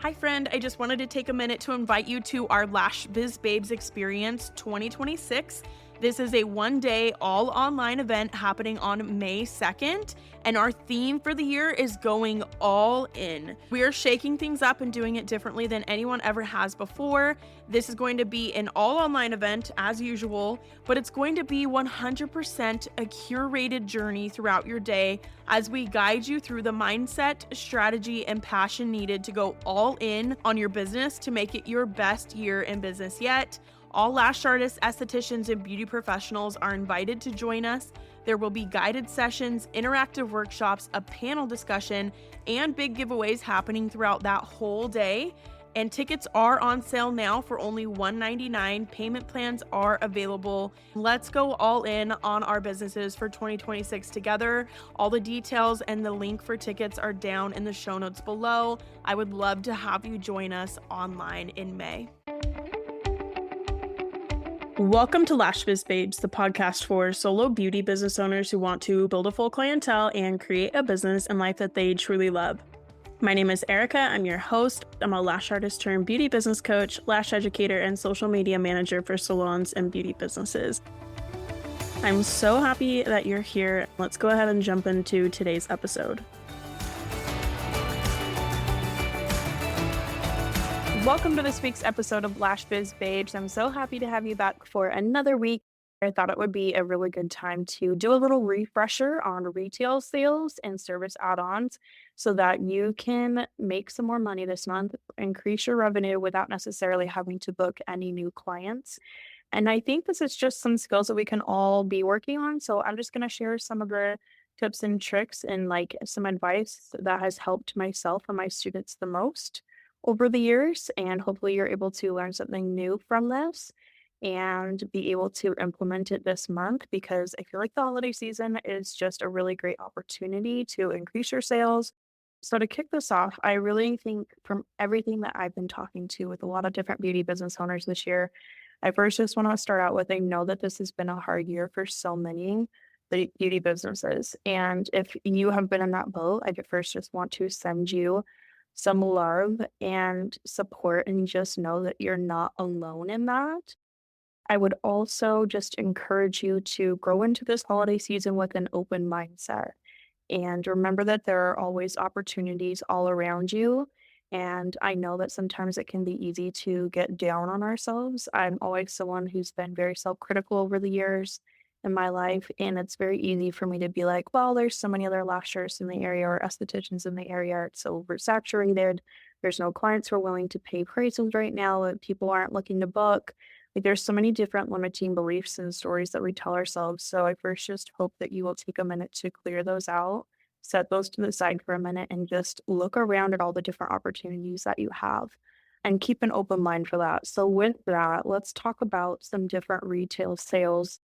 Hi friend, I just wanted to take a minute to invite you to our Lash Biz Babes Experience 2026. This is a one-day all online event happening on May 2nd, and our theme for the year is going all in. We are shaking things up and doing it differently than anyone ever has before. This is going to be an all online event as usual, but it's going to be 100% a curated journey throughout your day as we guide you through the mindset, strategy, and passion needed to go all in on your business to make it your best year in business yet. All lash artists, estheticians, and beauty professionals are invited to join us. There will be guided sessions, interactive workshops, a panel discussion, and big giveaways happening throughout that whole day. And tickets are on sale now for only $199. Payment plans are available. Let's go all in on our businesses for 2026 together. All the details and the link for tickets are down in the show notes below. I would love to have you join us online in May. Welcome to Lash Biz Babes, the podcast for solo beauty business owners who want to build a full clientele and create a business and life that they truly love. My name is Erica. I'm your host. I'm a lash artist turned beauty business coach, lash educator, and social media manager for salons and beauty businesses. I'm so happy that you're here. Let's go ahead and jump into today's episode. Welcome to this week's episode of Lash Biz Babes. I'm so happy to have you back for another week. I thought it would be a really good time to do a little refresher on retail sales and service add-ons so that you can make some more money this month, increase your revenue without necessarily having to book any new clients. And I think this is just some skills that we can all be working on. So I'm just going to share some of the tips and tricks and some advice that has helped myself and my students the most over the years. And hopefully you're able to learn something new from this and be able to implement it this month, because I feel like the holiday season is just a really great opportunity to increase your sales. So to kick this off, I really think from everything that I've been talking to with a lot of different beauty business owners this year, I first just want to start out with, I know that this has been a hard year for so many beauty businesses. And if you have been in that boat, I first just want to send you some love and support and just know that you're not alone in that. I would also just encourage you to grow into this holiday season with an open mindset and remember that there are always opportunities all around you. And I know that sometimes it can be easy to get down on ourselves. I'm always someone who's been very self-critical over the years in my life, and it's very easy for me to be like, well, there's so many other lashers in the area or estheticians in the area. It's so oversaturated. There's no clients who are willing to pay prices right now. People aren't looking to book. Like there's so many different limiting beliefs and stories that we tell ourselves. So I first just hope that you will take a minute to clear those out, set those to the side for a minute, and just look around at all the different opportunities that you have and keep an open mind for that. So with that, let's talk about some different retail sales.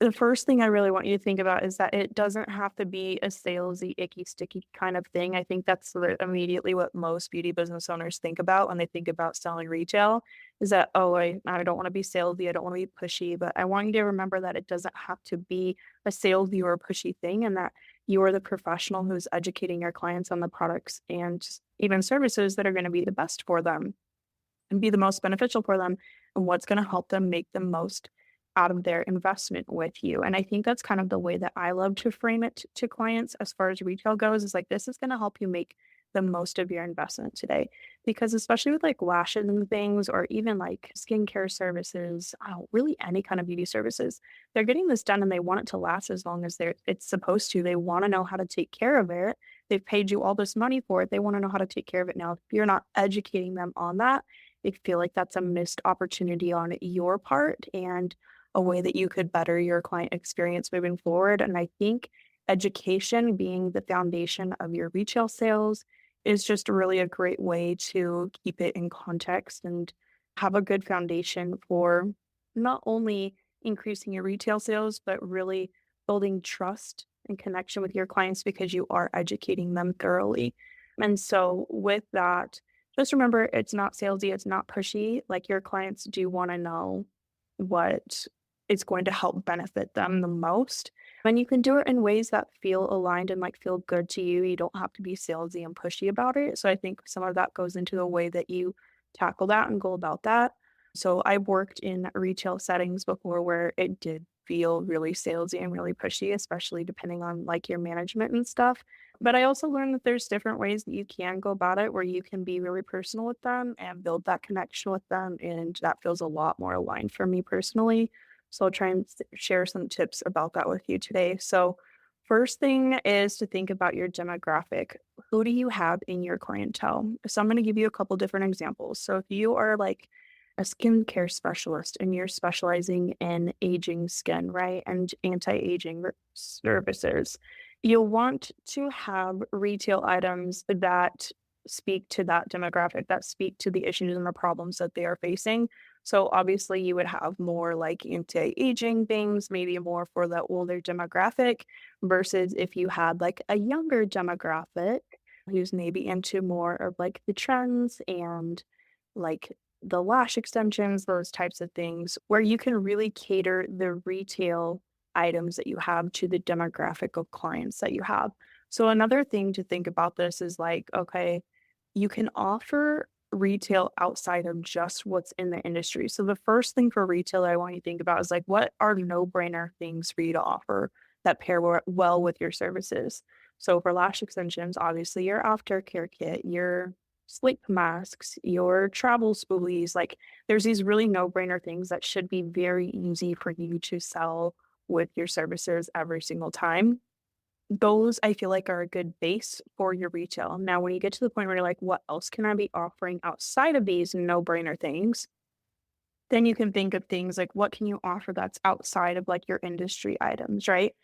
The first thing I really want you to think about is that it doesn't have to be a salesy, icky, sticky kind of thing. I think that's immediately what most beauty business owners think about when they think about selling retail is that, oh, I don't want to be salesy. I don't want to be pushy. But I want you to remember that it doesn't have to be a salesy or a pushy thing, and that you are the professional who's educating your clients on the products and even services that are going to be the best for them and be the most beneficial for them and what's going to help them make the most out of their investment with you. And I think that's kind of the way that I love to frame it to clients as far as retail goes, is like, this is going to help you make the most of your investment today. Because especially with like lashes and things, or even like skincare services, really any kind of beauty services, they're getting this done and they want it to last as long as it's supposed to. They want to know how to take care of it. They've paid you all this money for it. They want to know how to take care of it. Now, if you're not educating them on that, they feel like that's a missed opportunity on your part and a way that you could better your client experience moving forward. And I think education being the foundation of your retail sales is just really a great way to keep it in context and have a good foundation for not only increasing your retail sales, but really building trust and connection with your clients because you are educating them thoroughly. And so with that, just remember, it's not salesy, it's not pushy. Like, your clients do want to know what is going to help benefit them the most. And you can do it in ways that feel aligned and like feel good to you. You don't have to be salesy and pushy about it. So I think some of that goes into the way that you tackle that and go about that. So I worked in retail settings before where it did feel really salesy and really pushy, especially depending on like your management and stuff. But I also learned that there's different ways that you can go about it where you can be really personal with them and build that connection with them. And that feels a lot more aligned for me personally. So I'll try and share some tips about that with you today. So, first thing is to think about your demographic. Who do you have in your clientele? So, I'm going to give you a couple different examples. So, if you are like a skincare specialist and you're specializing in aging skin, right, and anti-aging services, you'll want to have retail items that speak to that demographic, that speak to the issues and the problems that they are facing. So obviously you would have more like anti-aging things, maybe more for the older demographic versus if you had like a younger demographic who's maybe into more of like the trends and like the lash extensions, those types of things, where you can really cater the retail items that you have to the demographic of clients that you have. So another thing to think about this is like, okay, you can offer retail outside of just what's in the industry. So the first thing for retail I want you to think about is like, what are no-brainer things for you to offer that pair well with your services? So for lash extensions, obviously your aftercare kit, your sleep masks, your travel spoolies, like there's these really no-brainer things that should be very easy for you to sell with your services every single time. Those I feel like are a good base for your retail. Now, when you get to the point where you're like, what else can I be offering outside of these no-brainer things? Then you can think of things like what can you offer that's outside of like your industry items, right?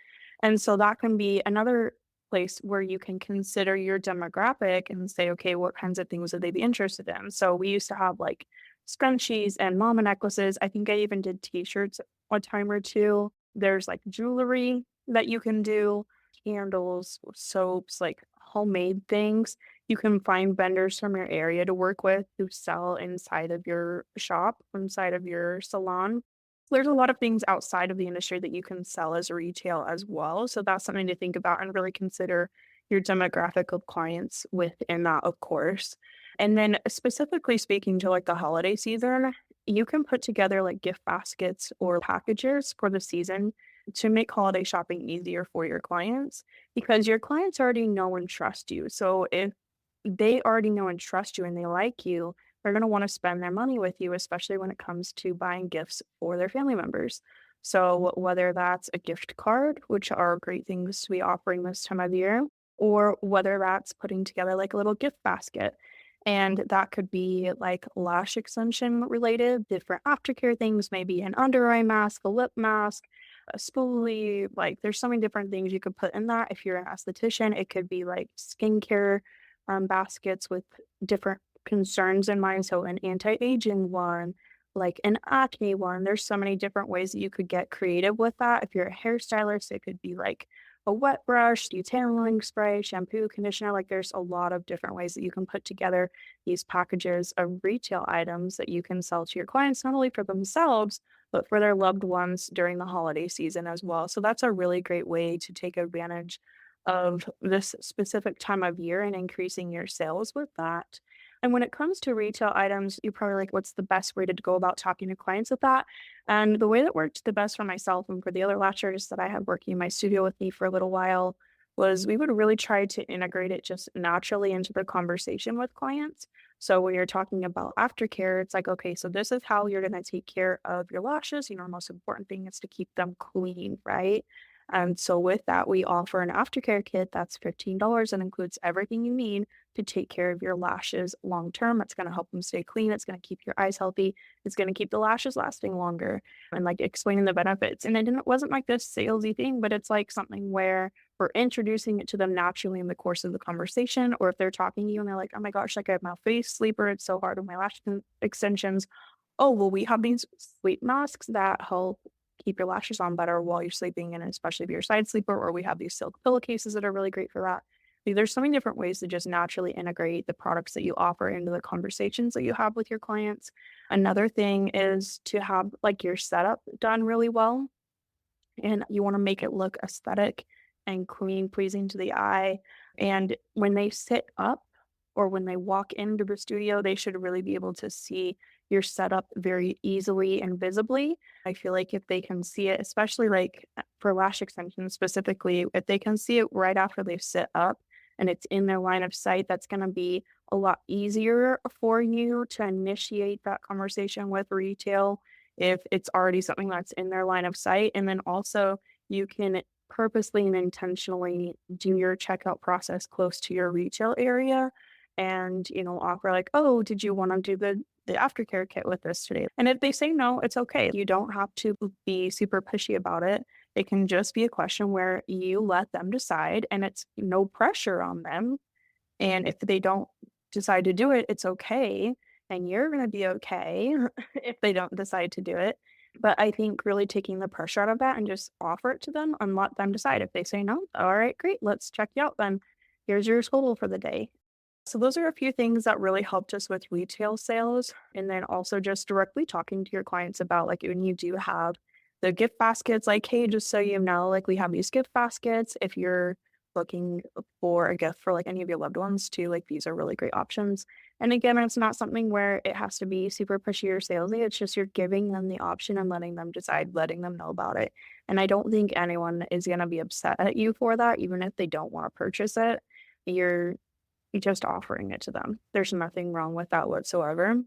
And so that can be another place where you can consider your demographic and say, okay, what kinds of things would they be interested in? So we used to have like scrunchies and mama necklaces. I think I even did t-shirts a time or two. There's like jewelry that you can do, candles, soaps, like homemade things. You can find vendors from your area to work with who sell inside of your shop, inside of your salon. There's a lot of things outside of the industry that you can sell as retail as well. So that's something to think about and really consider your demographic of clients within that, of course. And then specifically speaking to like the holiday season, you can put together like gift baskets or packages for the season to make holiday shopping easier for your clients because your clients already know and trust you. So if they already know and trust you and they like you, they're going to want to spend their money with you, especially when it comes to buying gifts for their family members. So, whether that's a gift card, which are great things to be offering this time of year, or whether that's putting together like a little gift basket. And that could be like lash extension related, different aftercare things, maybe an under eye mask, a lip mask, a spoolie. Like, there's so many different things you could put in that. If you're an esthetician, it could be like skincare baskets with different concerns in mind. So an anti-aging one, like an acne one. There's so many different ways that you could get creative with that. If you're a hairstylist, it could be like a wet brush, detangling spray, shampoo, conditioner. Like there's a lot of different ways that you can put together these packages of retail items that you can sell to your clients, not only for themselves, but for their loved ones during the holiday season as well. So that's a really great way to take advantage of this specific time of year and increasing your sales with that. And when it comes to retail items, you're probably like, what's the best way to go about talking to clients with that? And the way that worked the best for myself and for the other lash artists that I had working in my studio with me for a little while was we would really try to integrate it just naturally into the conversation with clients. So when you're talking about aftercare, it's like, okay, so this is how you're going to take care of your lashes. You know, the most important thing is to keep them clean, right? And so with that, we offer an aftercare kit that's $15 and includes everything you need to take care of your lashes long term. It's going to help them stay clean. It's going to keep your eyes healthy. It's going to keep the lashes lasting longer and like explaining the benefits. And it wasn't like this salesy thing, but it's like something where we're introducing it to them naturally in the course of the conversation. Or if they're talking to you and they're like, oh my gosh, like I have my face sleeper. It's so hard with my lash extensions. Oh, well, we have these sleep masks that help keep your lashes on better while you're sleeping, and especially if you're a side sleeper, or we have these silk pillowcases that are really great for that. Like, there's so many different ways to just naturally integrate the products that you offer into the conversations that you have with your clients. Another thing is to have like your setup done really well. and you want to make it look aesthetic and clean, pleasing to the eye. And when they sit up or when they walk into the studio, they should really be able to see your setup very easily and visibly. I feel like if they can see it, especially like for lash extensions specifically, if they can see it right after they sit up and it's in their line of sight, that's going to be a lot easier for you to initiate that conversation with retail if it's already something that's in their line of sight. And then also, you can purposely and intentionally do your checkout process close to your retail area and, offer like, "Oh, did you wanna do the aftercare kit with this today?" And if they say no, it's okay. You don't have to be super pushy about it. It can just be a question where you let them decide, and it's no pressure on them. And if they don't decide to do it, it's okay, and you're gonna be okay if they don't decide to do it. But I think really taking the pressure out of that and just offer it to them and let them decide. If they say no, all right, great, let's check you out then. Here's your total for the day. So those are a few things that really helped us with retail sales. And then also just directly talking to your clients about like when you do have the gift baskets, like, hey, just so you know, like we have these gift baskets. If you're looking for a gift for like any of your loved ones too, like these are really great options. And again, it's not something where it has to be super pushy or salesy. It's just you're giving them the option and letting them decide, letting them know about it. And I don't think anyone is going to be upset at you for that, even if they don't want to purchase it. You're just offering it to them. There's nothing wrong with that whatsoever.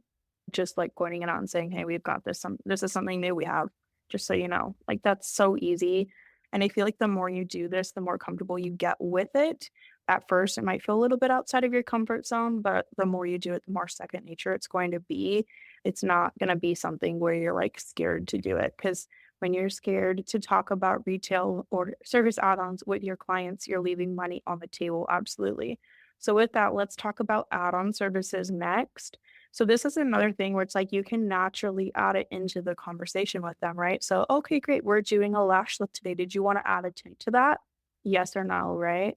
Just, like, pointing it out and saying, "Hey, we've got this is something new we have, just so you know." Like, that's so easy, and I feel like the more you do this, the more comfortable you get with it. At first, it might feel a little bit outside of your comfort zone, but the more you do it, the more second nature it's going to be. It's not gonna be something where you're, like, scared to do it. Because when you're scared to talk about retail or service add-ons with your clients, you're leaving money on the table, absolutely. So with that, let's talk about add-on services next. So this is another thing where it's like you can naturally add it into the conversation with them, right? So, okay, great. We're doing a lash lift today. Did you want to add a tint to that? Yes or no, right?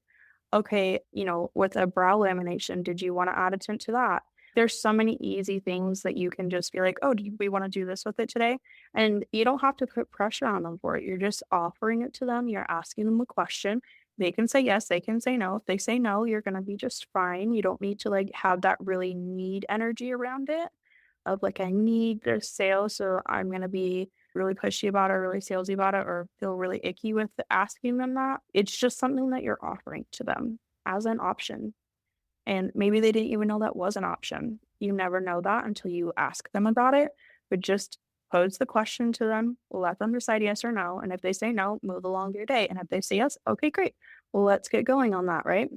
Okay, with a brow lamination, did you want to add a tint to that? There's so many easy things that you can just be like, oh, do we want to do this with it today? And you don't have to put pressure on them for it. You're just offering it to them. You're asking them a question. They can say yes, they can say no. If they say no, you're gonna be just fine. You don't need to like have that really need energy around it of like, I need this sale, so I'm gonna be really pushy about it, really salesy about it, or feel really icky with asking them that. It's just something that you're offering to them as an option. And maybe they didn't even know that was an option. You never know that until you ask them about it, but just pose the question to them, let them decide yes or no. And if they say no, move along your day. And if they say yes, okay, great. Well, let's get going on that, right?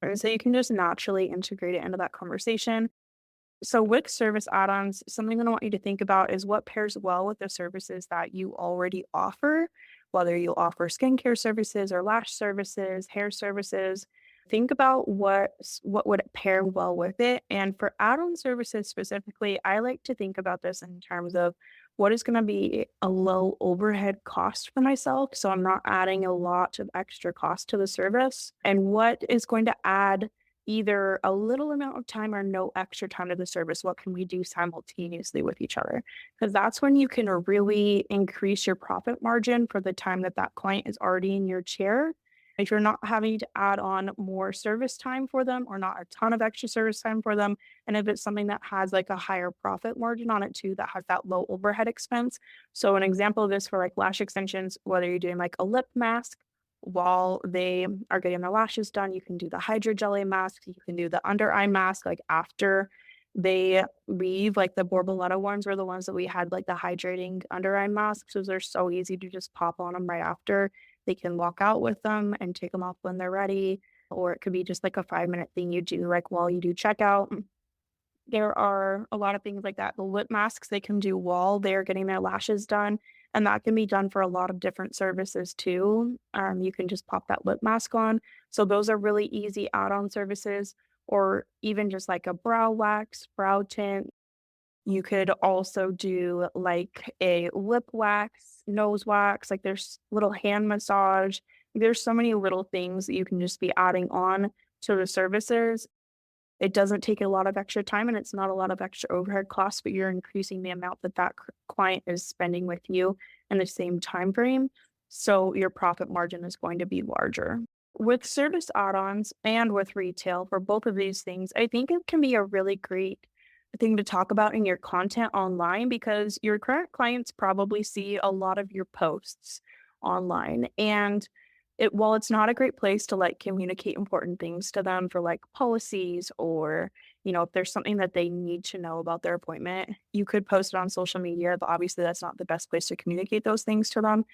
And so you can just naturally integrate it into that conversation. So with service add-ons, something that I want you to think about is what pairs well with the services that you already offer, whether you offer skincare services or lash services, hair services. Think about what would pair well with it. And for add-on services specifically, I like to think about this in terms of what is going to be a low overhead cost for myself. So I'm not adding a lot of extra cost to the service, and what is going to add either a little amount of time or no extra time to the service. What can we do simultaneously with each other? Because that's when you can really increase your profit margin for the time that that client is already in your chair. If you're not having to add on more service time for them or not a ton of extra service time for them, and if it's something that has like a higher profit margin on it too, that has that low overhead expense. So an example of this for like lash extensions, whether you're doing like a lip mask while they are getting their lashes done, you can do the hydro jelly mask, you can do the under eye mask like after they leave. Like the Borboleta ones were the ones that we had like the hydrating under eye masks. So they're so easy to just pop on them right after. They can walk out with them and take them off when they're ready. Or it could be just like a 5-minute thing you do like while you do checkout. There are a lot of things like that. The lip masks they can do while they're getting their lashes done, and that can be done for a lot of different services too. You can just pop that lip mask on. So those are really easy add-on services, or even just like a brow wax, brow tint. You could also do like a lip wax, nose wax, like there's little hand massage. There's so many little things that you can just be adding on to the services. It doesn't take a lot of extra time and it's not a lot of extra overhead costs, but you're increasing the amount that client is spending with you in the same time frame. So your profit margin is going to be larger. With service add-ons and with retail for both of these things, I think it can be a really great thing to talk about in your content online because your current clients probably see a lot of your posts online. And while it's not a great place to like communicate important things to them for like policies or, if there's something that they need to know about their appointment, you could post it on social media, but obviously that's not the best place to communicate those things to them.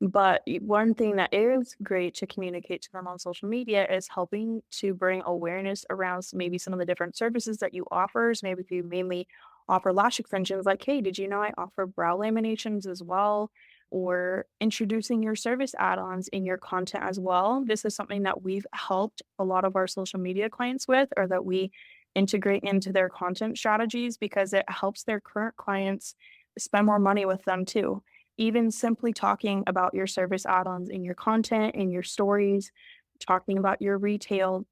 But one thing that is great to communicate to them on social media is helping to bring awareness around maybe some of the different services that you offer. So maybe if you mainly offer lash extensions, like, hey, did you know I offer brow laminations as well? Or introducing your service add-ons in your content as well. This is something that we've helped a lot of our social media clients with, or that we integrate into their content strategies because it helps their current clients spend more money with them too. Even simply talking about your service add-ons in your content, in your stories, talking about your retail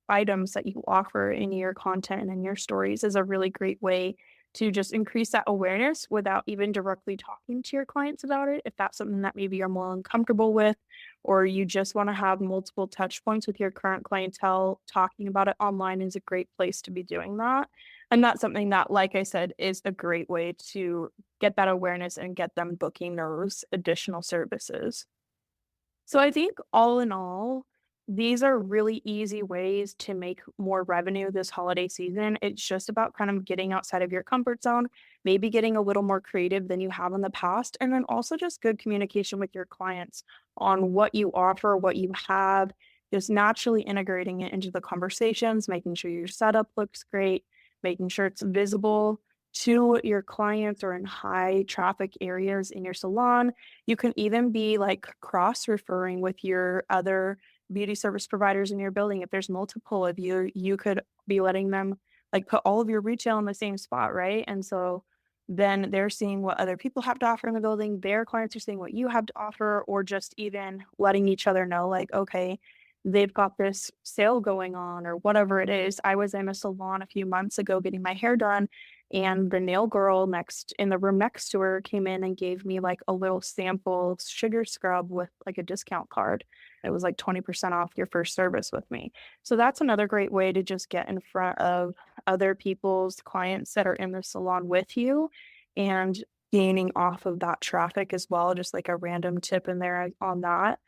items that you offer in your content and in your stories is a really great way to just increase that awareness without even directly talking to your clients about it. If that's something that maybe you're more uncomfortable with, or you just want to have multiple touch points with your current clientele, talking about it online is a great place to be doing that. And that's something that, like I said, is a great way to get that awareness and get them booking those additional services. So I think all in all, these are really easy ways to make more revenue this holiday season. It's just about kind of getting outside of your comfort zone, maybe getting a little more creative than you have in the past, and then also just good communication with your clients on what you offer, what you have, just naturally integrating it into the conversations, making sure your setup looks great, making sure it's visible to your clients or in high traffic areas in your salon. You can even be like cross referring with your other beauty service providers in your building. If there's multiple of you, you could be letting them like put all of your retail in the same spot, right? And so then they're seeing what other people have to offer in the building. Their clients are seeing what you have to offer, or just even letting each other know, like, okay, they've got this sale going on or whatever it is. I was in a salon a few months ago getting my hair done, and the nail girl next in the room next to her came in and gave me like a little sample sugar scrub with like a discount card. It was like 20% off your first service with me. So that's another great way to just get in front of other people's clients that are in the salon with you and gaining off of that traffic as well. Just like a random tip in there on that.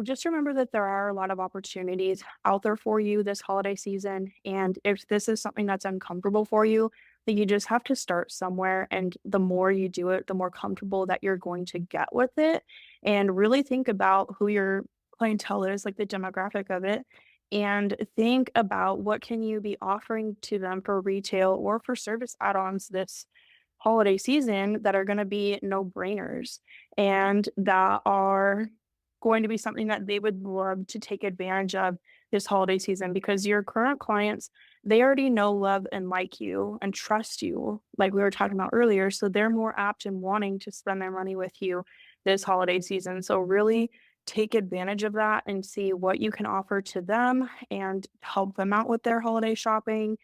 Just remember that there are a lot of opportunities out there for you this holiday season. And if this is something that's uncomfortable for you, then you just have to start somewhere. And the more you do it, the more comfortable that you're going to get with it. And really think about who your clientele is, like the demographic of it. And think about what can you be offering to them for retail or for service add-ons this holiday season that are going to be no brainers and that are going to be something that they would love to take advantage of this holiday season, because your current clients, they already know, love, and like you and trust you, like we were talking about earlier. So they're more apt in wanting to spend their money with you this holiday season. So really take advantage of that and see what you can offer to them and help them out with their holiday shopping.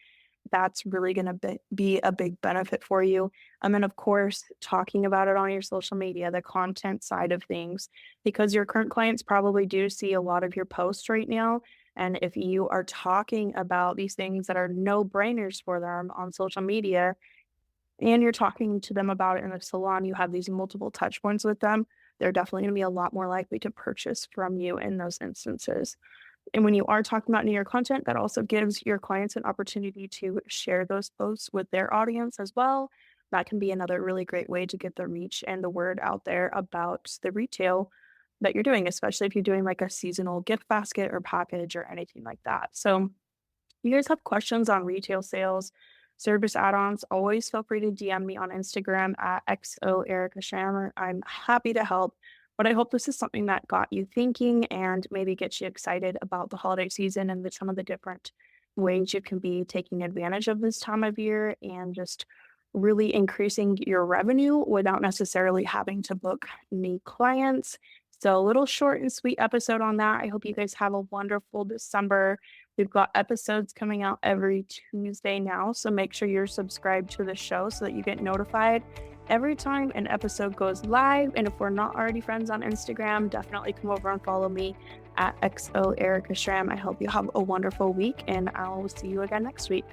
That's really going to be a big benefit for you. And then, of course, talking about it on your social media, the content side of things, because your current clients probably do see a lot of your posts right now. And if you are talking about these things that are no brainers for them on social media, and you're talking to them about it in a salon, you have these multiple touch points with them, they're definitely going to be a lot more likely to purchase from you in those instances. And when you are talking about in your content, that also gives your clients an opportunity to share those posts with their audience as well. That can be another really great way to get the reach and the word out there about the retail that you're doing, especially if you're doing like a seasonal gift basket or package or anything like that. So, you guys have questions on retail sales, service add-ons, always feel free to DM me on Instagram at XOEricaShammer. I'm happy to help. But I hope this is something that got you thinking and maybe gets you excited about the holiday season and some of the different ways you can be taking advantage of this time of year and just really increasing your revenue without necessarily having to book new clients. So, a little short and sweet episode on that. I hope you guys have a wonderful December. We've got episodes coming out every Tuesday now, so make sure you're subscribed to the show so that you get notified. every time an episode goes live. And if we're not already friends on Instagram, definitely come over and follow me at XO Erica Stram. I hope you have a wonderful week, and I'll see you again next week.